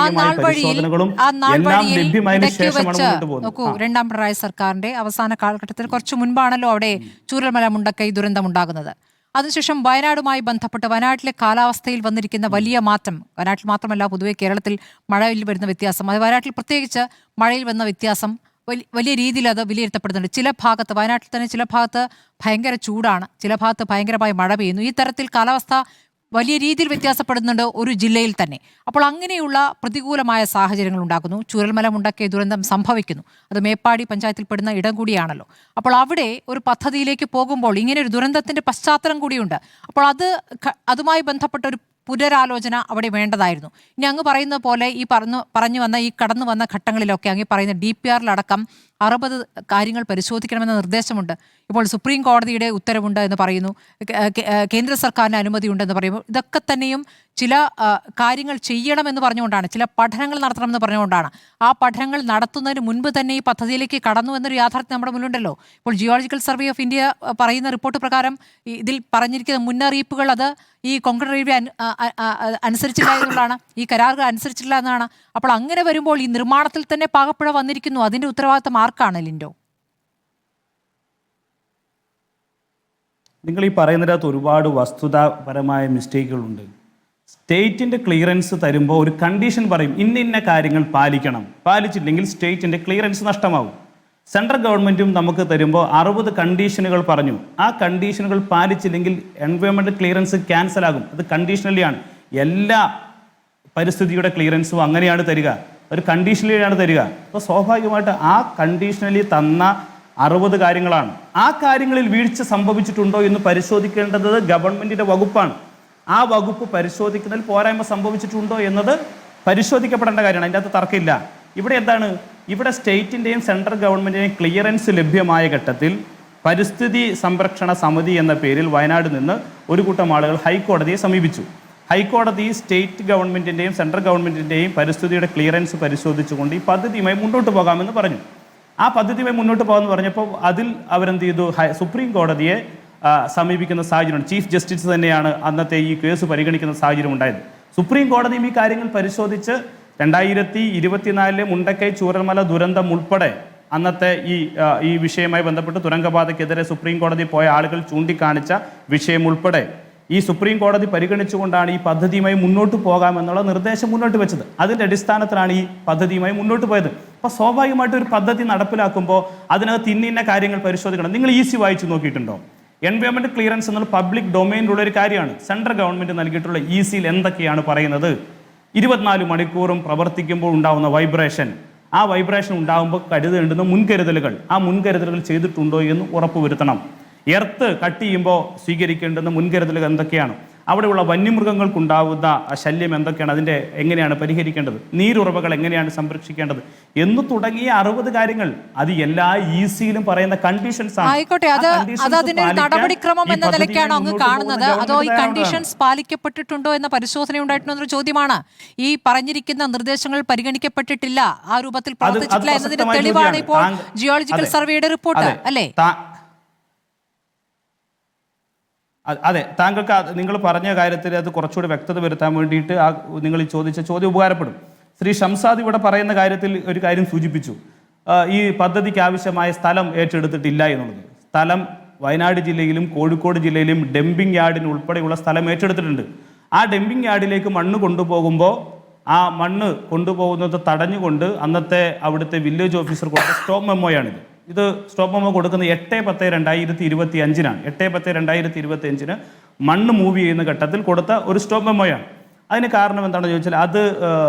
ശാസ്ത്രീയമായ പരിശോധനകളും എല്ലാം ലഭ്യമായതിനു ശേഷമാണ് മുന്നോട്ട് പോകുന്നത്. നോക്കൂ, രണ്ടാം പിണറായി സർക്കാരിന്റെ അവസാന കാലഘട്ടത്തിൽ കുറച്ചു മുൻപാണല്ലോ അവിടെ ചൂരൽമല മുണ്ടക്കൈ ദുരന്തം ഉണ്ടാകുന്നത്. അതിനുശേഷം വയനാടുമായി ബന്ധപ്പെട്ട് വയനാട്ടിലെ കാലാവസ്ഥയിൽ വന്നിരിക്കുന്ന വലിയ മാറ്റം, വയനാട്ടിൽ മാത്രമല്ല പൊതുവെ കേരളത്തിൽ മഴയിൽ വരുന്ന വ്യത്യാസം, അത് വയനാട്ടിൽ പ്രത്യേകിച്ച് മഴയിൽ വന്ന വ്യത്യാസം വലിയ രീതിയിൽ അത് വിലയിരുത്തപ്പെടുന്നുണ്ട്. ചില ഭാഗത്ത്, വയനാട്ടിൽ തന്നെ ചില ഭാഗത്ത് ഭയങ്കര ചൂടാണ്, ചില ഭാഗത്ത് ഭയങ്കരമായി മഴ പെയ്യുന്നു. ഈ തരത്തിൽ കാലാവസ്ഥ വലിയ രീതിയിൽ വ്യത്യാസപ്പെടുന്നുണ്ട് ഒരു ജില്ലയിൽ തന്നെ. അപ്പോൾ അങ്ങനെയുള്ള പ്രതികൂലമായ സാഹചര്യങ്ങൾ ഉണ്ടാക്കുന്നു. ചൂരൽമല മുണ്ടക്കൈ ദുരന്തം സംഭവിക്കുന്നു. അത് മേപ്പാടി പഞ്ചായത്തിൽപ്പെടുന്ന ഇടം കൂടിയാണല്ലോ. അപ്പോൾ അവിടെ ഒരു പദ്ധതിയിലേക്ക് പോകുമ്പോൾ ഇങ്ങനെ ഒരു ദുരന്തത്തിന്റെ പശ്ചാത്തലം കൂടിയുണ്ട്. അപ്പോൾ അതുമായി ബന്ധപ്പെട്ട ഒരു പുനരാലോചന അവിടെ വേണ്ടതായിരുന്നു. ഇനി അങ്ങ് പറയുന്ന പോലെ ഈ പറഞ്ഞു വന്ന ഈ കടന്നു വന്ന ഘട്ടങ്ങളിലൊക്കെ അങ്ങ് പറയുന്ന DPR-ലടക്കം 60 കാര്യങ്ങൾ പരിശോധിക്കണമെന്ന നിർദ്ദേശമുണ്ട്. ഇപ്പോൾ സുപ്രീം കോടതിയുടെ ഉത്തരവുണ്ട് എന്ന് പറയുന്നു, കേന്ദ്ര സർക്കാരിന് അനുമതിയുണ്ടെന്ന് പറയുമ്പോൾ ഇതൊക്കെ തന്നെയും ചില കാര്യങ്ങൾ ചെയ്യണമെന്ന് പറഞ്ഞുകൊണ്ടാണ്, ചില പഠനങ്ങൾ നടത്തണമെന്ന് പറഞ്ഞുകൊണ്ടാണ്. ആ പഠനങ്ങൾ നടത്തുന്നതിന് മുൻപ് തന്നെ ഈ പദ്ധതിയിലേക്ക് കടന്നു എന്നൊരു യാഥാർത്ഥ്യം നമ്മുടെ മുന്നിലുണ്ടല്ലോ. ഇപ്പോൾ ജിയോളജിക്കൽ സർവേ ഓഫ് ഇന്ത്യ പറയുന്ന റിപ്പോർട്ട് പ്രകാരം ഇതിൽ പറഞ്ഞിരിക്കുന്ന മുന്നറിയിപ്പുകൾ അത് ഈ കോൺക്രീറ്റ് റെയിൽവേ അനുസരിച്ചില്ല എന്നുള്ളതാണ്, ഈ കരാറുകൾ അനുസരിച്ചില്ല എന്നാണ്. അപ്പോൾ അങ്ങനെ വരുമ്പോൾ ഈ നിർമ്മാണത്തിൽ തന്നെ പാകപ്പിഴ വന്നിരിക്കുന്നു. അതിന്റെ ഉത്തരവാദിത്തം ആർക്കാണ് ലിൻഡോ? നിങ്ങൾ ഈ പറയുന്നതിനകത്ത് ഒരുപാട് വസ്തുതാപരമായ മിസ്റ്റേക്കുകളുണ്ട്. സ്റ്റേറ്റിൻ്റെ ക്ലിയറൻസ് തരുമ്പോൾ ഒരു കണ്ടീഷൻ പറയും, ഇന്ന കാര്യങ്ങൾ പാലിക്കണം, പാലിച്ചില്ലെങ്കിൽ സ്റ്റേറ്റിൻ്റെ ക്ലിയറൻസ് നഷ്ടമാകും. സെൻട്രൽ ഗവൺമെൻറ്റും നമുക്ക് തരുമ്പോൾ 60 കണ്ടീഷനുകൾ പറഞ്ഞു. ആ കണ്ടീഷനുകൾ പാലിച്ചില്ലെങ്കിൽ എൻവയോൺമെൻറ്റ് ക്ലിയറൻസ് ക്യാൻസൽ ആകും. അത് കണ്ടീഷണലിയാണ്. എല്ലാ പരിസ്ഥിതിയുടെ ക്ലിയറൻസും അങ്ങനെയാണ് തരിക, ഒരു കണ്ടീഷണലിയാണ് തരിക. അപ്പോൾ സ്വാഭാവികമായിട്ട് ആ കണ്ടീഷണലി തന്ന 60 കാര്യങ്ങളാണ്. ആ കാര്യങ്ങളിൽ വീഴ്ച സംഭവിച്ചിട്ടുണ്ടോ എന്ന് പരിശോധിക്കേണ്ടത് ഗവൺമെൻറ്റിൻ്റെ വകുപ്പാണ്. ആ വകുപ്പ് പരിശോധിക്കുന്നതിൽ പോരായ്മ സംഭവിച്ചിട്ടുണ്ടോ എന്നത് പരിശോധിക്കപ്പെടേണ്ട കാര്യമാണ്. അതിൻ്റെ അകത്ത് തർക്കമില്ല. ഇവിടെ എന്താണ്, ഇവിടെ സ്റ്റേറ്റിൻ്റെയും സെൻട്രൽ ഗവൺമെൻറ്റിൻ്റെയും ക്ലിയറൻസ് ലഭ്യമായ ഘട്ടത്തിൽ പരിസ്ഥിതി സംരക്ഷണ സമിതി എന്ന പേരിൽ വയനാട് നിന്ന് ഒരു കൂട്ടം ആളുകൾ ഹൈക്കോടതിയെ സമീപിച്ചു. ഹൈക്കോടതി സ്റ്റേറ്റ് ഗവൺമെൻറ്റിൻ്റെയും സെൻട്രൽ ഗവൺമെൻറ്റിൻ്റെയും പരിസ്ഥിതിയുടെ ക്ലിയറൻസ് പരിശോധിച്ചുകൊണ്ട് ഈ പദ്ധതിയുമായി മുന്നോട്ട് പോകാമെന്ന് പറഞ്ഞു. ആ പദ്ധതിയുമായി മുന്നോട്ട് പോകാമെന്ന് പറഞ്ഞപ്പോൾ അതിൽ അവരെന്ത് ചെയ്തു, സുപ്രീം കോടതിയെ സമീപിക്കുന്ന സാഹചര്യമുണ്ട്. ചീഫ് ജസ്റ്റിസ് തന്നെയാണ് അന്നത്തെ ഈ കേസ് പരിഗണിക്കുന്ന സാഹചര്യം ഉണ്ടായത്. സുപ്രീം കോടതിയും ഈ കാര്യങ്ങൾ പരിശോധിച്ച് 2024 മുണ്ടക്കൈ ചൂരൽമല ദുരന്തം ഉൾപ്പെടെ അന്നത്തെ ഈ വിഷയവുമായി ബന്ധപ്പെട്ട് തുരങ്കപാതയ്ക്കെതിരെ സുപ്രീം കോടതി പോയ ആളുകൾ ചൂണ്ടിക്കാണിച്ച വിഷയം ഉൾപ്പെടെ ഈ സുപ്രീം കോടതി പരിഗണിച്ചുകൊണ്ടാണ് ഈ പദ്ധതിയുമായി മുന്നോട്ട് പോകാമെന്നുള്ള നിർദ്ദേശം മുന്നോട്ട് വെച്ചത്. അതിൻ്റെ അടിസ്ഥാനത്തിലാണ് ഈ പദ്ധതിയുമായി മുന്നോട്ട് പോയത്. അപ്പോൾ സ്വാഭാവികമായിട്ട് ഒരു പദ്ധതി നടപ്പിലാക്കുമ്പോൾ അതിനകത്ത് ഇന്ന കാര്യങ്ങൾ പരിശോധിക്കണം. നിങ്ങൾ ഈസി വായിച്ച് നോക്കിയിട്ടുണ്ടോ? എൻവയോൺമെൻറ്റ് ക്ലിയറൻസ് എന്നുള്ള പബ്ലിക് ഡൊമൈനിലുള്ള ഒരു കാര്യമാണ്. സെൻട്രൽ ഗവൺമെൻറ് നൽകിയിട്ടുള്ള ഈസിയിൽ എന്തൊക്കെയാണ് പറയുന്നത്? 24 മണിക്കൂറും പ്രവർത്തിക്കുമ്പോൾ ഉണ്ടാകുന്ന വൈബ്രേഷൻ, ആ വൈബ്രേഷൻ ഉണ്ടാകുമ്പോൾ കരുതേണ്ടുന്ന മുൻകരുതലുകൾ, ആ മുൻകരുതലുകൾ ചെയ്തിട്ടുണ്ടോ എന്ന് ഉറപ്പുവരുത്തണം. എർത്ത് കട്ട് ചെയ്യുമ്പോൾ സ്വീകരിക്കേണ്ടുന്ന മുൻകരുതലുകൾ എന്തൊക്കെയാണ്? അവിടെയുള്ള വന്യമൃഗങ്ങൾക്കുണ്ടാവുന്ന ശല്യം എന്തൊക്കെയാണ്? അതിൻ്റെ എങ്ങനെയാണ് പരിഹരിക്കേണ്ടത്? നീരുറവകൾ എങ്ങനെയാണ് സംരക്ഷിക്കേണ്ടത് എന്ന് തുടങ്ങിയ 60 കാര്യങ്ങൾ. അത് എല്ലാ ഈസിയിലും പറയുന്ന കണ്ടീഷൻസ് ആണ്. ആയിക്കോട്ടെ, അത് അതിന്റെ നടപടിക്രമം എന്ന നിലയ്ക്കാണോ അങ്ങ് കാണുന്നത്, അതോ ഈ കണ്ടീഷൻസ് പാലിക്കപ്പെട്ടിട്ടുണ്ടോ എന്ന പരിശോധന ഉണ്ടായിട്ടുണ്ടോ എന്നൊരു ചോദ്യമാണ്. ഈ പറഞ്ഞിരിക്കുന്ന നിർദ്ദേശങ്ങൾ പരിഗണിക്കപ്പെട്ടിട്ടില്ല, ആ രൂപത്തിൽ പ്രവർത്തിച്ചിട്ടില്ല എന്നതിന്റെ തെളിവാണ് ഇപ്പോൾ ജിയോളജിക്കൽ സർവേയുടെ റിപ്പോർട്ട്, അല്ലേ? അതെ, താങ്കൾക്ക് നിങ്ങൾ പറഞ്ഞ കാര്യത്തിൽ അത് കുറച്ചുകൂടി വ്യക്തത വരുത്താൻ വേണ്ടിയിട്ട് നിങ്ങൾ ഈ ചോദിച്ച ചോദ്യം ഉപകാരപ്പെടും. ശ്രീ ഷംസാദ് ഇവിടെ പറയുന്ന കാര്യത്തിൽ ഒരു കാര്യം സൂചിപ്പിച്ചു, ഈ പദ്ധതിക്ക് ആവശ്യമായ സ്ഥലം ഏറ്റെടുത്തിട്ടില്ല എന്നുള്ളത്. സ്ഥലം വയനാട് ജില്ലയിലും കോഴിക്കോട് ജില്ലയിലും ഡംപിംഗ് യാർഡിന് ഉൾപ്പെടെയുള്ള സ്ഥലം ഏറ്റെടുത്തിട്ടുണ്ട്. ആ ഡംപിംഗ് യാർഡിലേക്ക് മണ്ണ് കൊണ്ടുപോകുമ്പോൾ ആ മണ്ണ് കൊണ്ടുപോകുന്നത് തടഞ്ഞുകൊണ്ട് അന്നത്തെ അവിടുത്തെ വില്ലേജ് ഓഫീസർ കൊടുത്ത സ്റ്റോപ്പ് മെമ്മോയാണിത്. ഇത് സ്റ്റോപ്പ് മെമ്മോ കൊടുക്കുന്നത് 8/10/2025 8/10/2025 മണ്ണ് മൂവ് ചെയ്യുന്ന ഘട്ടത്തിൽ കൊടുത്ത ഒരു സ്റ്റോപ്പ് മെമ്മോയാണ്. അതിന് കാരണം എന്താണെന്ന് ചോദിച്ചാൽ, അത്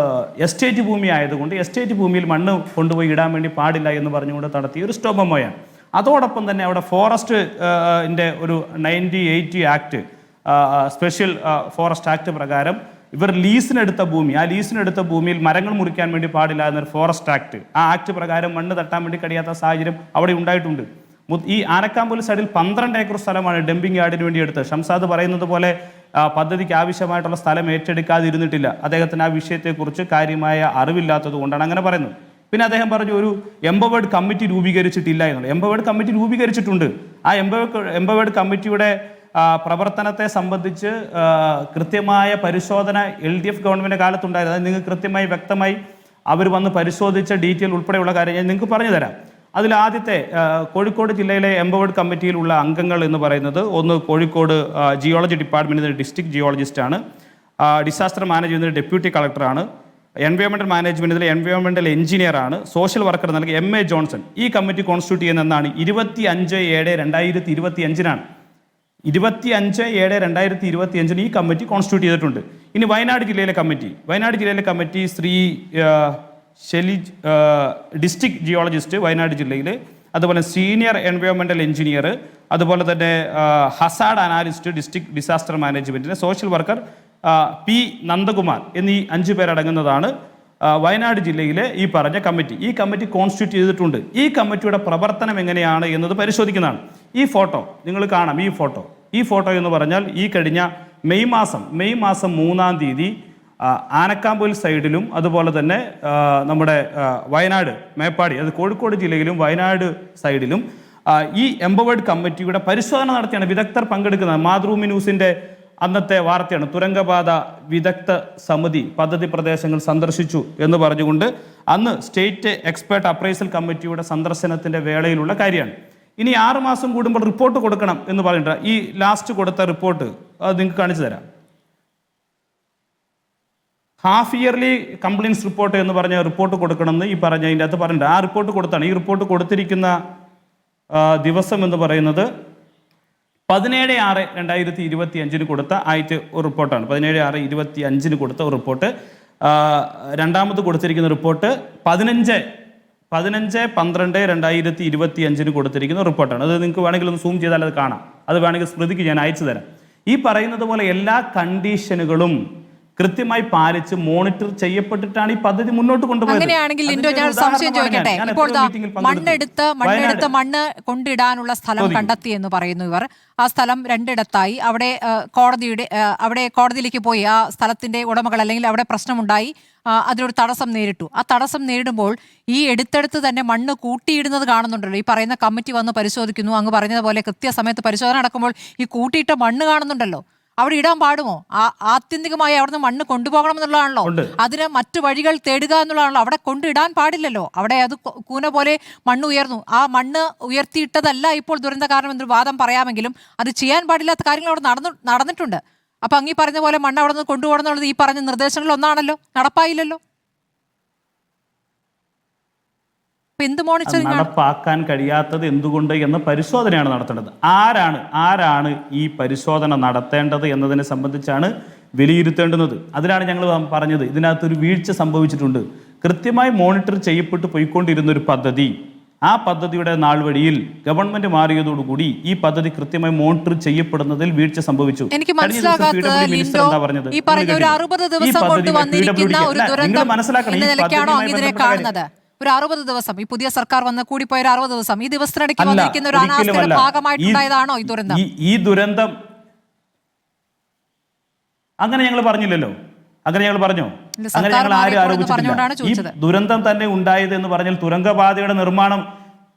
എസ്റ്റേറ്റ് ഭൂമി ആയതുകൊണ്ട് എസ്റ്റേറ്റ് ഭൂമിയിൽ മണ്ണ് കൊണ്ടുപോയി ഇടാൻ വേണ്ടി പാടില്ല എന്ന് പറഞ്ഞുകൊണ്ട് നടത്തിയ ഒരു സ്റ്റോപ്പ് മെമ്മോയാണ്. അതോടൊപ്പം തന്നെ അവിടെ ഫോറസ്റ്റിൻ്റെ ഒരു 1980 ആക്ട്, സ്പെഷ്യൽ ഫോറസ്റ്റ് ആക്ട് പ്രകാരം ഇവർ ലീസിനെടുത്ത ഭൂമി, ആ ലീസിനെടുത്ത ഭൂമിയിൽ മരങ്ങൾ മുറിക്കാൻ വേണ്ടി പാടില്ല എന്നൊരു ഫോറസ്റ്റ് ആക്ട്, ആ ആക്ട് പ്രകാരം മണ്ണ് തട്ടാൻ വേണ്ടി കഴിയാത്ത സാഹചര്യം അവിടെ ഉണ്ടായിട്ടുണ്ട്. ഈ ആനക്കാമ്പൊലി സൈഡിൽ 12 ഏക്കർ സ്ഥലമാണ് ഡംപിംഗ് യാർഡിന് വേണ്ടി എടുത്തത്. ഷംസാദ് പറയുന്നത് പോലെ പദ്ധതിക്ക് ആവശ്യമായിട്ടുള്ള സ്ഥലം ഏറ്റെടുക്കാതിരുന്നിട്ടില്ല. അദ്ദേഹത്തിന് ആ വിഷയത്തെക്കുറിച്ച് കാര്യമായ അറിവില്ലാത്തത് കൊണ്ടാണ് അങ്ങനെ പറയുന്നത്. പിന്നെ അദ്ദേഹം പറഞ്ഞു ഒരു എംപവേർഡ് കമ്മിറ്റി രൂപീകരിച്ചിട്ടില്ല എന്നുള്ളത്. എംപവേർഡ് കമ്മിറ്റി രൂപീകരിച്ചിട്ടുണ്ട്. ആ എംപവേർഡ് കമ്മിറ്റിയുടെ പ്രവർത്തനത്തെ സംബന്ധിച്ച് കൃത്യമായ പരിശോധന LDF ഗവൺമെൻറ് കാലത്തുണ്ടായിരുന്നു. അത് നിങ്ങൾക്ക് കൃത്യമായി വ്യക്തമായി അവർ വന്ന് പരിശോധിച്ച ഡീറ്റെയിൽ ഉൾപ്പെടെയുള്ള കാര്യം ഞാൻ നിങ്ങൾക്ക് പറഞ്ഞു തരാം. അതിൽ ആദ്യത്തെ കോഴിക്കോട് ജില്ലയിലെ എംപവേർഡ് കമ്മിറ്റിയിലുള്ള അംഗങ്ങൾ എന്ന് പറയുന്നത് ഒന്ന് കോഴിക്കോട് ജിയോളജി ഡിപ്പാർട്ട്മെൻറ്റിൽ ഡിസ്ട്രിക്ട് ജിയോളജിസ്റ്റാണ്, ഡിസാസ്റ്റർ മാനേജ്മെൻറ്റിൽ ഡെപ്യൂട്ടി കളക്ടറാണ്, എൻവയോൺമെൻറ്റൽ മാനേജ്മെൻറ്റിൽ എൻവയോൺമെൻറ്റൽ എഞ്ചിനീയറാണ്, സോഷ്യൽ വർക്കർ നൽകി MA ജോൺസൺ. ഈ കമ്മിറ്റി കോൺസ്റ്റിറ്റ്യൂട്ട് ചെയ്യുന്നതെന്നാണ് 25/7/2025 25/7/2025 ഈ കമ്മിറ്റി കോൺസ്റ്റിറ്റ്യൂട്ട് ചെയ്തിട്ടുണ്ട്. ഇനി വയനാട് ജില്ലയിലെ committee Shri Shelij district geologist Wayanad ജില്ലയിൽ, അതുപോലെ സീനിയർ എൻവയോൺമെൻറ്റൽ എഞ്ചിനീയർ, അതുപോലെ തന്നെ ഹസാഡ് അനാലിസ്റ്റ് ഡിസ്ട്രിക്ട് ഡിസാസ്റ്റർ മാനേജ്മെൻറ്റിലെ, സോഷ്യൽ വർക്കർ P നന്ദകുമാർ എന്നീ 5 പേരടങ്ങുന്നതാണ് വയനാട് ജില്ലയിലെ ഈ പറഞ്ഞ കമ്മിറ്റി. ഈ കമ്മിറ്റി കോൺസ്റ്റിറ്റ്യൂട്ട് ചെയ്തിട്ടുണ്ട്. ഈ കമ്മിറ്റിയുടെ പ്രവർത്തനം എങ്ങനെയാണ് എന്നത് പരിശോധിക്കുന്നതാണ്. ഈ ഫോട്ടോ നിങ്ങൾ കാണാം. ഈ ഫോട്ടോ എന്ന് പറഞ്ഞാൽ ഈ കഴിഞ്ഞ മെയ് മാസം 3-ാം തീയതി ആനക്കാമ്പൊയിൽ സൈഡിലും അതുപോലെ തന്നെ നമ്മുടെ വയനാട് മേപ്പാടി, അത് കോഴിക്കോട് ജില്ലയിലും വയനാട് സൈഡിലും ഈ എംപവേർഡ് കമ്മിറ്റിയുടെ പരിശോധന നടത്തിയാണ് വിദഗ്ധർ പങ്കെടുക്കുന്നത്. മാതൃഭൂമി ന്യൂസിൻ്റെ അന്നത്തെ വാർത്തയാണ്. തുരങ്കപാത വിദഗ്ധ സമിതി പദ്ധതി പ്രദേശങ്ങൾ സന്ദർശിച്ചു എന്ന് പറഞ്ഞുകൊണ്ട് അന്ന് സ്റ്റേറ്റ് എക്സ്പേർട്ട് അപ്രൈസൽ കമ്മിറ്റിയുടെ സന്ദർശനത്തിൻ്റെ വേളയിലുള്ള കാര്യമാണ്. ഇനി 6 മാസം കൂടുമ്പോൾ റിപ്പോർട്ട് കൊടുക്കണം എന്ന് പറഞ്ഞിട്ട് ഈ ലാസ്റ്റ് കൊടുത്ത റിപ്പോർട്ട് അത് നിങ്ങൾക്ക് കാണിച്ചു തരാം. ഹാഫ് ഇയർലി കംപ്ലയിൻസ് റിപ്പോർട്ട് എന്ന് പറഞ്ഞ റിപ്പോർട്ട് കൊടുക്കണമെന്ന് ഈ പറഞ്ഞ അതിൻ്റെ അകത്ത് പറഞ്ഞിട്ടുണ്ട്. ആ റിപ്പോർട്ട് കൊടുത്താണ്. ഈ റിപ്പോർട്ട് കൊടുത്തിരിക്കുന്ന ദിവസം എന്ന് പറയുന്നത് 17/6/2025 കൊടുത്ത ആയിട്ട് ഒരു റിപ്പോർട്ടാണ്. 17/6/2025 കൊടുത്ത ഒരു റിപ്പോർട്ട്. രണ്ടാമത് കൊടുത്തിരിക്കുന്ന റിപ്പോർട്ട് 15/12/2025 കൊടുത്തിരിക്കുന്ന റിപ്പോർട്ടാണ്. അത് നിങ്ങൾക്ക് വേണമെങ്കിൽ ഒന്ന് സൂം ചെയ്താൽ അത് കാണാം. അത് വേണമെങ്കിൽ സ്മൃതിക്ക് ഞാൻ അയച്ചു തരാം. ഈ പറയുന്നത് പോലെ എല്ലാ കണ്ടീഷനുകളും കൃത്യമായി പാലിച്ച് മോണിറ്റർ ചെയ്യപ്പെട്ടിട്ടാണ് ഈ പദ്ധതി മുന്നോട്ട് കൊണ്ടുപോയത്. അങ്ങനെയാണെങ്കിൽ ലിൻഡോ, ഞാൻ സംശയം ചോദിക്കട്ടെ. ഇപ്പോൾ മണ്ണെടുത്ത് മണ്ണ് കൊണ്ടിടാനുള്ള സ്ഥലം കണ്ടെത്തി എന്ന് പറയുന്നു ഇവർ. ആ സ്ഥലം 2 ഇടത്തായി. അവിടെ കോടതിയിലേക്ക് പോയി ആ സ്ഥലത്തിന്റെ ഉടമകൾ, അല്ലെങ്കിൽ അവിടെ പ്രശ്നമുണ്ടായി, അതിനൊരു തടസ്സം നേരിട്ടു. ആ തടസ്സം നേരിടുമ്പോൾ ഈ എടുത്തെടുത്ത് തന്നെ മണ്ണ് കൂട്ടിയിടുന്നത് കാണുന്നുണ്ടല്ലോ. ഈ പറയുന്ന കമ്മിറ്റി വന്ന് പരിശോധിക്കുന്നു. അങ്ങ് പറഞ്ഞതുപോലെ കൃത്യസമയത്ത് പരിശോധന നടക്കുമ്പോൾ ഈ കൂട്ടിയിട്ട മണ്ണ് കാണുന്നുണ്ടല്ലോ. അവിടെ ഇടാൻ പാടുമോ? ആത്യന്തികമായി അവിടുന്ന് മണ്ണ് കൊണ്ടുപോകണം എന്നുള്ളതാണല്ലോ. അതിന് മറ്റു വഴികൾ തേടുക എന്നുള്ളതാണല്ലോ. അവിടെ കൊണ്ടിടാൻ പാടില്ലല്ലോ. അവിടെ അത് കൂന പോലെ മണ്ണ് ഉയർന്നു. ആ മണ്ണ് ഉയർത്തിയിട്ടതല്ല ഇപ്പോൾ ദുരന്ത കാരണം എന്നൊരു വാദം പറയാമെങ്കിലും അത് ചെയ്യാൻ പാടില്ലാത്ത കാര്യങ്ങൾ അവിടെ നടന്നിട്ടുണ്ട്. അപ്പൊ അങ്ങീ പറഞ്ഞ പോലെ മണ്ണ് അവിടെ നിന്ന് കൊണ്ടുപോകണം എന്നുള്ളത് ഈ പറഞ്ഞ നിർദ്ദേശങ്ങളിൽ ഒന്നാണല്ലോ, നടപ്പായില്ലല്ലോ. നടപ്പാക്കാൻ കഴിയാത്തത് എന്തുകൊണ്ട് എന്ന പരിശോധനയാണ് നടത്തേണ്ടത്. ആരാണ് ഈ പരിശോധന നടത്തേണ്ടത് എന്നതിനെ സംബന്ധിച്ചാണ് വിലയിരുത്തേണ്ടുന്നത്. അതിനാണ് ഞങ്ങൾ പറഞ്ഞത് ഇതിനകത്തൊരു വീഴ്ച സംഭവിച്ചിട്ടുണ്ട്. കൃത്യമായി മോണിറ്റർ ചെയ്യപ്പെട്ട് പോയിക്കൊണ്ടിരുന്ന ഒരു പദ്ധതി, ആ പദ്ധതിയുടെ നാൾവഴിയിൽ ഗവൺമെന്റ് മാറിയതോടുകൂടി ഈ പദ്ധതി കൃത്യമായി മോണിറ്റർ ചെയ്യപ്പെടുന്നതിൽ വീഴ്ച സംഭവിച്ചു. എനിക്ക് മനസ്സിലാകാത്തത് ഈ പറഞ്ഞ ഒരു 60 ദിവസം കൊണ്ട് വന്നിരിക്കുന്ന ഒരു ദുരന്തം എന്ന നിലയ്ക്കാണോ ഇതിനെ കാണുന്നത്? ഒരു 60 ദിവസം, ഈ പുതിയ സർക്കാർ വന്ന് കൂടിപ്പോയ 60 ദിവസം, ഈ ദിവസത്തിനിടയ്ക്ക് വന്നിരിക്കുന്ന ഒരു അനാസ്ഥയുടെ ഭാഗമായിട്ടുണ്ടായതാണോ ഈ ദുരന്തം? അങ്ങനെ ഞങ്ങൾ പറഞ്ഞില്ലല്ലോ. അങ്ങനെ ഞങ്ങൾ പറഞ്ഞോ? അങ്ങനെ ഞങ്ങൾ ആരും ആരോപിച്ചിട്ടില്ല. ഈ ദുരന്തം തന്നെ ഉണ്ടായത് എന്ന് പറഞ്ഞാൽ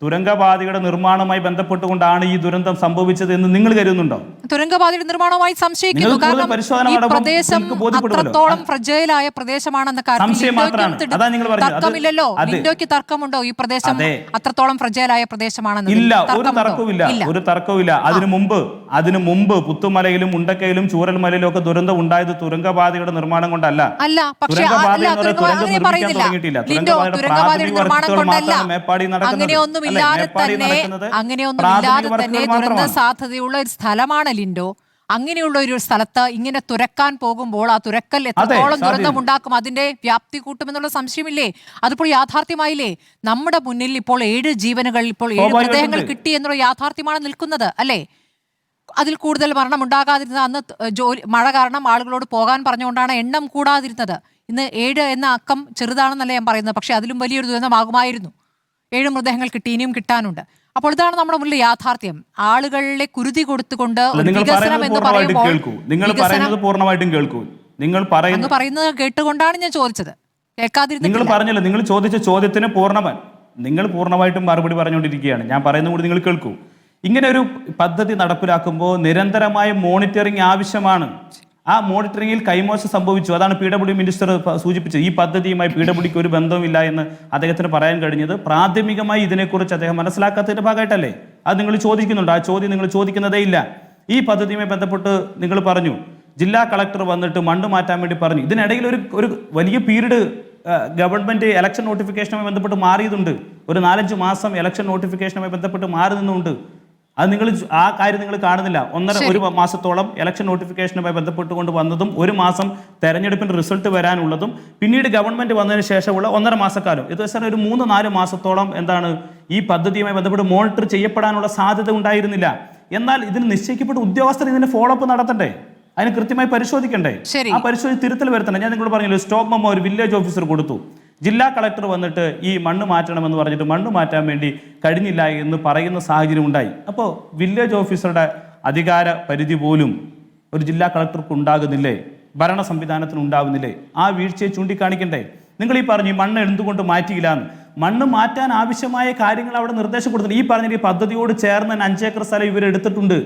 തുരങ്കപാതയുടെ നിർമ്മാണവുമായി ബന്ധപ്പെട്ടുകൊണ്ടാണ് ഈ ദുരന്തം സംഭവിച്ചത് എന്ന് നിങ്ങൾ കരുതുന്നുണ്ടോ? തുരങ്കപാതയുടെ നിർമ്മാണവുമായി സംശയിക്കുന്നു. കാരണം ഈ പ്രദേശം അത്രത്തോളം ഫ്രജൈലായ പ്രദേശമാണെന്ന തർക്കമില്ലല്ലോ. ലിൻഡോയ്ക്ക് തർക്കമുണ്ടോ ഈ പ്രദേശം അത്രത്തോളം ഫ്രജൈലായ പ്രദേശമാണെന്ന്? ഇല്ല, ഒരു തർക്കവുമില്ല. അതിനു മുമ്പ് പുത്തുമലയിലും മുണ്ടക്കയിലും ചൂരൽമലയിലും ഒക്കെ ദുരന്തം ഉണ്ടായത് തുരങ്കപാതയുടെ നിർമ്മാണം കൊണ്ടല്ല. അല്ല, പക്ഷേ അങ്ങനെയൊന്നും ഇല്ലാതെ തന്നെ ദുരന്ത സാധ്യതയുള്ള ഒരു സ്ഥലമാണ് ലിൻഡോ. അങ്ങനെയുള്ള ഒരു സ്ഥലത്ത് ഇങ്ങനെ തുരക്കാൻ പോകുമ്പോൾ ആ തുരക്കൽ എത്രത്തോളം ദുരന്തമുണ്ടാക്കും, അതിന്റെ വ്യാപ്തി കൂട്ടുമെന്നുള്ള സംശയമില്ലേ? അതിപ്പോൾ യാഥാർത്ഥ്യമായില്ലേ? നമ്മുടെ മുന്നിൽ ഇപ്പോൾ 7 ജീവനുകൾ, ഇപ്പോൾ 7 മൃതദേഹങ്ങൾ കിട്ടി എന്നുള്ള യാഥാർത്ഥ്യമാണ് നിൽക്കുന്നത് അല്ലേ? അതിൽ കൂടുതൽ മരണം ഉണ്ടാകാതിരുന്നത് അന്ന് മഴ കാരണം ആളുകളോട് പോകാൻ പറഞ്ഞുകൊണ്ടാണ് എണ്ണം കൂടാതിരുന്നത്. ഇന്ന് 7 എന്ന അക്കം ചെറുതാണെന്നല്ല ഞാൻ പറയുന്നത്, പക്ഷെ അതിലും വലിയൊരു ദുരന്തമാകുമായിരുന്നു. 7 മൃതദേഹങ്ങൾ കിട്ടി, ഇനിയും കിട്ടാനുണ്ട്. അപ്പോൾ ഇതാണ് നമ്മുടെ മുന്നിൽ യാഥാർത്ഥ്യം. ആളുകളെ കുരുതി കൊടുത്തുകൊണ്ട് വികസനം എന്ന് പറയുമ്പോൾ നിങ്ങൾ പറയുന്നത് കേട്ടുകൊണ്ടാണ് ഞാൻ ചോദിച്ചത്. നിങ്ങൾ പറഞ്ഞല്ലോ, നിങ്ങൾ ചോദിച്ച ചോദ്യത്തിന് നിങ്ങൾ പൂർണ്ണമായിട്ടും മറുപടി പറഞ്ഞുകൊണ്ടിരിക്കുകയാണ്. ഞാൻ പറയുന്നത് കൂടി നിങ്ങൾ കേൾക്കൂ. ഇങ്ങനെ ഒരു പദ്ധതി നടപ്പിലാക്കുമ്പോൾ നിരന്തരമായ മോണിറ്ററിംഗ് ആവശ്യമാണ്. ആ മോണിറ്ററിംഗിൽ കൈമോശം സംഭവിച്ചു. അതാണ് PWD മിനിസ്റ്റർ സൂചിപ്പിച്ചത്. ഈ പദ്ധതിയുമായി PWDക്ക് ഒരു ബന്ധവുമില്ല എന്ന് അദ്ദേഹത്തിന് പറയാൻ കഴിഞ്ഞത് പ്രാഥമികമായി ഇതിനെക്കുറിച്ച് അദ്ദേഹം മനസ്സിലാക്കാത്തതിന്റെ ഭാഗമായിട്ടല്ലേ? അത് നിങ്ങൾ ചോദിക്കുന്നുണ്ട്. ആ ചോദ്യം നിങ്ങൾ ചോദിക്കുന്നതേ ഇല്ല. ഈ പദ്ധതിയുമായി ബന്ധപ്പെട്ട് നിങ്ങൾ പറഞ്ഞു ജില്ലാ കളക്ടർ വന്നിട്ട് മണ്ണ് മാറ്റാൻ വേണ്ടി പറഞ്ഞു. ഇതിനിടയിൽ ഒരു വലിയ പീരീഡ് ഗവൺമെന്റ് ഇലക്ഷൻ നോട്ടിഫിക്കേഷനുമായി ബന്ധപ്പെട്ട് മാറിയതുണ്ട്. ഒരു 4-5 മാസം ഇലക്ഷൻ നോട്ടിഫിക്കേഷനുമായി ബന്ധപ്പെട്ട് മാറി നിന്നുണ്ട്. അത് നിങ്ങൾ ആ കാര്യം നിങ്ങൾ കാണുന്നില്ല. ഒരു മാസത്തോളം ഇലക്ഷൻ നോട്ടിഫിക്കേഷനുമായി ബന്ധപ്പെട്ടുകൊണ്ട് വന്നതും 1 മാസം തെരഞ്ഞെടുപ്പിന്റെ റിസൾട്ട് വരാനുള്ളതും പിന്നീട് ഗവൺമെന്റ് വന്നതിന് ശേഷമുള്ള 1.5 മാസക്കാലം, ഏകദേശം ഒരു 3-4 മാസത്തോളം എന്താണ് ഈ പദ്ധതിയുമായി ബന്ധപ്പെട്ട് മോണിറ്റർ ചെയ്യപ്പെടാനുള്ള സാധ്യത ഉണ്ടായിരുന്നില്ല. എന്നാൽ ഇതിന് നിശ്ചയിക്കപ്പെട്ട ഉദ്യോഗസ്ഥർ ഇതിന് ഫോളോ അപ്പ് നടത്തണ്ടേ? അതിന് കൃത്യമായി പരിശോധിക്കണ്ടേ? ആ പരിശോധിച്ച് തിരുത്തൽ വരുത്തണം. ഞാൻ നിങ്ങളോട് പറഞ്ഞല്ലോ, സ്റ്റോപ്പ് മെമ്മോ ഒരു വില്ലേജ് ഓഫീസർ കൊടുത്തു. ജില്ലാ കളക്ടർ വന്നിട്ട് ഈ മണ്ണ് മാറ്റണമെന്ന് പറഞ്ഞിട്ട് മണ്ണ് മാറ്റാൻ വേണ്ടി കഴിഞ്ഞില്ല എന്ന് പറയുന്ന സാഹചര്യം ഉണ്ടായി. അപ്പോൾ വില്ലേജ് ഓഫീസറുടെ അധികാര പരിധി പോലും ഒരു ജില്ലാ കളക്ടർക്ക് ഉണ്ടാകുന്നില്ലേ? ഭരണ സംവിധാനത്തിന് ഉണ്ടാകുന്നില്ലേ? ആ വീഴ്ചയെ ചൂണ്ടിക്കാണിക്കണ്ടേ? നിങ്ങൾ ഈ പറഞ്ഞു ഈ മണ്ണ് എന്തുകൊണ്ട് മാറ്റിയില്ല എന്ന്. മണ്ണ് മാറ്റാൻ ആവശ്യമായ കാര്യങ്ങൾ അവിടെ നിർദ്ദേശം കൊടുത്തിട്ടുണ്ട്. ഈ പറഞ്ഞ ഈ പദ്ധതിയോട് ചേർന്ന് 5 ഏക്കർ സ്ഥലം ഇവരെടുത്തിട്ടുണ്ട്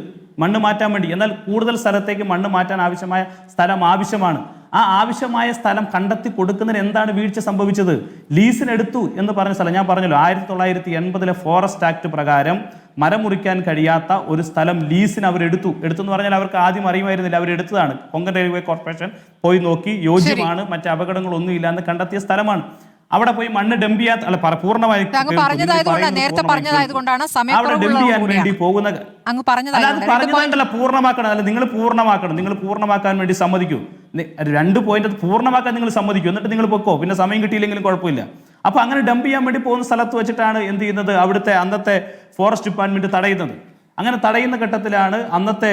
മണ്ണ് മാറ്റാൻ വേണ്ടി. എന്നാൽ കൂടുതൽ സ്ഥലത്തേക്ക് മണ്ണ് മാറ്റാൻ ആവശ്യമായ സ്ഥലം ആവശ്യമാണ്. ആ ആവശ്യമായ സ്ഥലം കണ്ടെത്തി കൊടുക്കുന്നതിന് എന്താണ് വീഴ്ച സംഭവിച്ചത്? ലീസിനെടുത്തു എന്ന് പറഞ്ഞ സ്ഥലം ഞാൻ പറഞ്ഞല്ലോ, 1980 ഫോറസ്റ്റ് ആക്ട് പ്രകാരം മരം മുറിക്കാൻ കഴിയാത്ത ഒരു സ്ഥലം ലീസിന് അവരെടുത്തു. എടുത്തെന്ന് പറഞ്ഞാൽ അവർക്ക് ആദ്യം അറിയുമായിരുന്നില്ല, അവരെടുത്തതാണ്. കൊങ്കൺ റെയിൽവേ കോർപ്പറേഷൻ പോയി നോക്കി യോജ്യമാണ്, മറ്റ് അപകടങ്ങളൊന്നുമില്ല എന്ന് കണ്ടെത്തിയ സ്ഥലമാണ്. അവിടെ പോയി മണ്ണ് ഡംപ് ചെയ്യാൻ പൂർണ്ണമായി നേരത്തെ പറഞ്ഞതായതുകൊണ്ടാണ് അവിടെ ഡംപ് ചെയ്യാൻ വേണ്ടി പോകുന്ന പറഞ്ഞതല്ല, പൂർണ്ണമാക്കണം. അല്ല, നിങ്ങൾ പൂർണ്ണമാക്കണം. നിങ്ങൾ പൂർണ്ണമാക്കാൻ വേണ്ടി സമ്മതിക്കൂ. 2 പോയിന്റ് പൂർണ്ണമാക്കാൻ നിങ്ങൾ സമ്മതിക്കൂ. എന്നിട്ട് നിങ്ങൾ പൊക്കോ, പിന്നെ സമയം കിട്ടിയില്ലെങ്കിലും കുഴപ്പമില്ല. അപ്പൊ അങ്ങനെ ഡംപ് ചെയ്യാൻ വേണ്ടി പോകുന്ന സ്ഥലത്ത് വെച്ചിട്ടാണ് എന്ത് ചെയ്യുന്നത്? അവിടുത്തെ അന്നത്തെ ഫോറസ്റ്റ് ഡിപ്പാർട്ട്മെന്റ് തടയുന്നത്. അങ്ങനെ തടയുന്ന ഘട്ടത്തിലാണ് അന്നത്തെ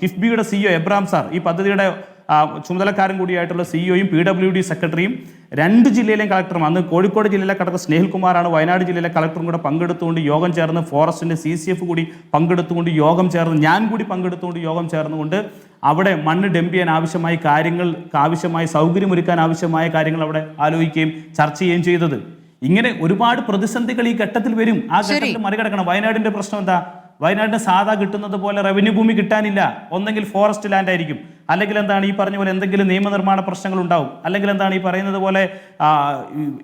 കിഫ്ബിയുടെ CEO എബ്രാം സാർ, ഈ പദ്ധതിയുടെ ചുമതലക്കാരൻ കൂടിയായിട്ടുള്ള CEOയും PWD സെക്രട്ടറിയും 2 ജില്ലയിലെയും കളക്ടറും, അന്ന് കോഴിക്കോട് ജില്ലയിലെ കളക്ടർ സ്നേഹിൽകുമാറാണ്, വയനാട് ജില്ലയിലെ കളക്ടറും കൂടെ പങ്കെടുത്തുകൊണ്ട് യോഗം ചേർന്ന്, ഫോറസ്റ്റിന്റെ CCF കൂടി പങ്കെടുത്തുകൊണ്ട് യോഗം ചേർന്ന്, ഞാൻ കൂടി പങ്കെടുത്തുകൊണ്ട് യോഗം ചേർന്നുകൊണ്ട് അവിടെ മണ്ണ് ഡംപ് ചെയ്യാൻ ആവശ്യമായ കാര്യങ്ങൾ, ആവശ്യമായ സൗകര്യമൊരുക്കാൻ ആവശ്യമായ കാര്യങ്ങൾ അവിടെ ആലോചിക്കുകയും ചർച്ച ചെയ്യുകയും ചെയ്തത്. ഇങ്ങനെ ഒരുപാട് പ്രതിസന്ധികൾ ഈ ഘട്ടത്തിൽ വരും. ആ ഘട്ടത്തിൽ മറികടക്കണം. വയനാടിന്റെ പ്രശ്നം എന്താ? വയനാടിന് സാധാ കിട്ടുന്നത് പോലെ റവന്യൂ ഭൂമി കിട്ടാനില്ല. ഒന്നെങ്കിൽ ഫോറസ്റ്റ് ലാൻഡ് ആയിരിക്കും, അല്ലെങ്കിൽ എന്താണ് ഈ പറഞ്ഞ പോലെ എന്തെങ്കിലും നിയമനിർമ്മാണ പ്രശ്നങ്ങൾ ഉണ്ടാവും, അല്ലെങ്കിൽ എന്താണ് ഈ പറയുന്നത് പോലെ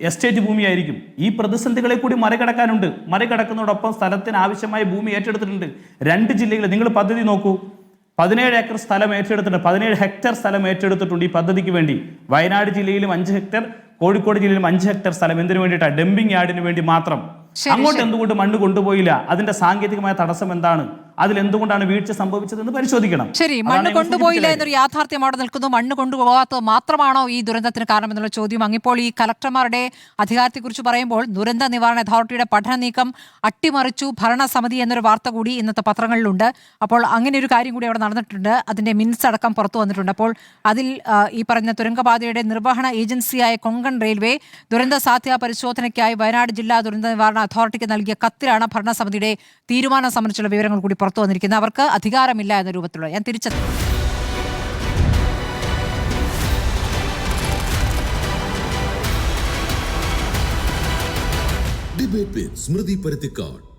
എസ്റ്റേറ്റ് ഭൂമിയായിരിക്കും. ഈ പ്രതിസന്ധികളെ കൂടി മറികടക്കാനുണ്ട്. മറികടക്കുന്നതോടൊപ്പം സ്ഥലത്തിന് ആവശ്യമായ ഭൂമി ഏറ്റെടുത്തിട്ടുണ്ട് 2 ജില്ലകൾ. നിങ്ങൾ പദ്ധതി നോക്കൂ, 17 ഏക്കർ സ്ഥലം ഏറ്റെടുത്തിട്ടുണ്ട്, 17 ഹെക്ടർ സ്ഥലം ഏറ്റെടുത്തിട്ടുണ്ട് ഈ പദ്ധതിക്ക് വേണ്ടി. വയനാട് ജില്ലയിലും 5 ഹെക്ടർ, കോഴിക്കോട് ജില്ലയിലും 5 ഹെക്ടർ സ്ഥലം. എന്തിനു വേണ്ടിയിട്ടാണ്? ഡംപിങ് യാർഡിന് വേണ്ടി മാത്രം. അങ്ങോട്ട് എന്തുകൊണ്ട് മണ്ണ് കൊണ്ടുപോയില്ല? അതിന്റെ സാങ്കേതികമായ തടസ്സം എന്താണ്? അതിൽ എന്തുകൊണ്ടാണ് വീഴ്ച സംഭവിച്ചതെന്ന് പരിശോധിക്കണം. ശരി, മണ്ണ് കൊണ്ടുപോയില്ല എന്നൊരു യാഥാർത്ഥ്യം അവിടെ നിൽക്കുന്നു. മണ്ണ് കൊണ്ടുപോകാത്തത് മാത്രമാണോ ഈ ദുരന്തത്തിന് കാരണമെന്നുള്ള ചോദ്യം അങ്ങിപ്പോൾ ഈ കലക്ടർമാരുടെ അധികാരത്തെക്കുറിച്ച് പറയുമ്പോൾ ദുരന്ത നിവാരണ അതോറിറ്റിയുടെ പഠന നീക്കം അട്ടിമറിച്ചു ഭരണസമിതി എന്നൊരു വാർത്ത കൂടി ഇന്നത്തെ പത്രങ്ങളിലുണ്ട്. അപ്പോൾ അങ്ങനെ ഒരു കാര്യം കൂടി അവിടെ നടന്നിട്ടുണ്ട്. അതിന്റെ മിനിറ്റ്സ് അടക്കം പുറത്തു വന്നിട്ടുണ്ട്. അപ്പോൾ അതിൽ ഈ പറഞ്ഞ തുരങ്കപാതയുടെ നിർവഹണ ഏജൻസിയായ കൊങ്കൺ റെയിൽവേ ദുരന്ത സാധ്യതാ പരിശോധനയ്ക്കായി വയനാട് ജില്ലാ ദുരന്ത നിവാരണ അതോറിറ്റിക്ക് നൽകിയ കത്തിലാണ് ഭരണസമിതിയുടെ തീരുമാനം സംബന്ധിച്ചുള്ള വിവരങ്ങൾ കൂടി പുറത്തു വന്നിരിക്കുന്നത്. അവർക്ക് അധികാരമില്ല എന്ന രൂപത്തിലുള്ള ഞാൻ തിരിച്ചത്. ഡിബേറ്റ് വിത്ത് സ്മൃതി പരുത്തിക്കാട്.